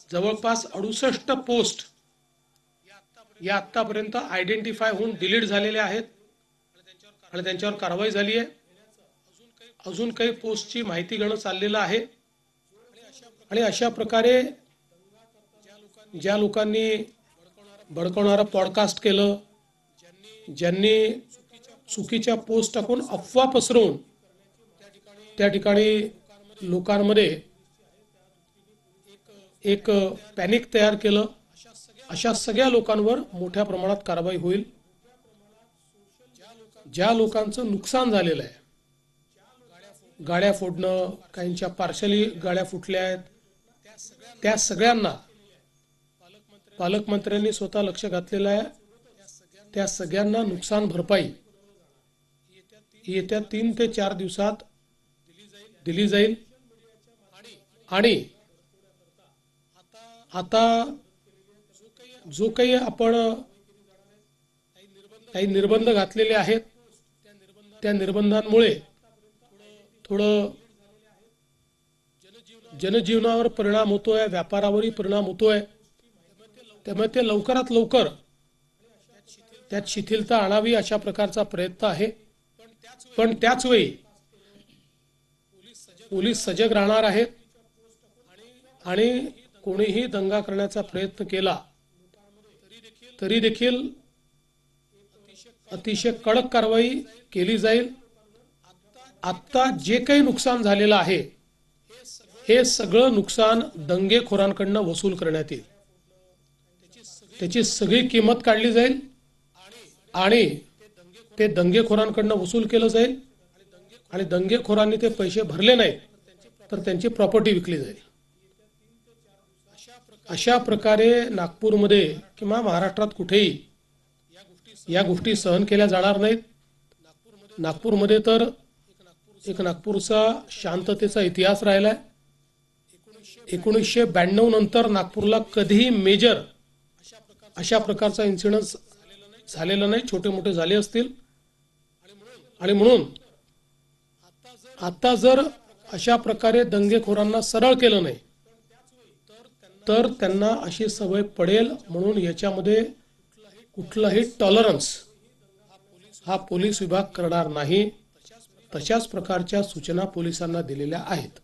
जवळपास 68 पोस्ट या आतापर्यंत आयडेंटिफाय होऊन डिलीट झालेल्या आहेत आणि त्यांच्यावर कारवाई झाली आहे। अजून काही पोस्टची माहिती घेणं चाललेलं आहे आणि अशा प्रकारे ज्या लोकांनी भडकवणारा पॉडकास्ट केलं, ज्यांनी चुकीच्या पोस्ट टाकून अफवा पसरवून त्या ठिकाणी लोकांमध्ये एक पॅनिक तयार केलं, अशा सगळ्या लोकांवर मोठ्या प्रमाणात कारवाई होईल। ज्या लोकांचं नुकसान झालेलं आहे, गाड्या फोडणं, काहींच्या पार्शली गाड्या फुटल्या आहेत, त्या सगळ्यांना पालकमंत्र्यांनी स्वतः लक्ष घातलेलं आहे। त्या सगळ्यांना नुकसान भरपाई येत्या 3 ते 4 दिवसात दिली जाईल आणि आता जो काही आपण काही निर्बंध घातलेले आहेत, त्या निर्बंधांमुळे थोडं जनजीवनावर परिणाम होतोय, व्यापारावरही परिणाम होतोय। त्यामुळे ते लवकरात लवकर त्यात शिथिलता आणावी अशा प्रकारचा प्रयत्न आहे। पण त्याच वेळी पोलीस सजग राहणार आहेत आणि कोणीही दंगा करण्याचा प्रयत्न केला तरी देखील अतिशय कडक कारवाई केली जाईल। आता जे काही नुकसान झालेलं आहे, हे सगळं नुकसान दंगेखोरांकडून वसूल करण्यात येईल। त्याची सगळी किंमत काढली जाईल आणि ते दंगेखोरांकडून वसूल केलं जाईल आणि दंगेखोरांनी ते पैसे भरले नाहीत तर त्यांची प्रॉपर्टी विकली जाईल। अशा प्रकारे नागपूरमध्ये किंवा महाराष्ट्रात कुठेही या गोष्टी सहन केल्या जाणार नाहीत। नागपूरमध्ये तर एक नागपूरचा शांततेचा इतिहास राहिला आहे। 1992 नंतर नागपूरला कधीही मेजर अशा प्रकारचा इन्सिडेंट झालेला नाही, छोटे मोठे झाले असतील आणि म्हणून आता जर अशा प्रकारे दंगेखोरांना सरळ केलं नाही तर त्यांना अशी सवय पडेल। म्हणून याच्यामध्ये कुठलाही टॉलरन्स हा पोलीस विभाग करणार नाही, तशाच प्रकारच्या सूचना पोलिसांना दिलेल्या आहेत।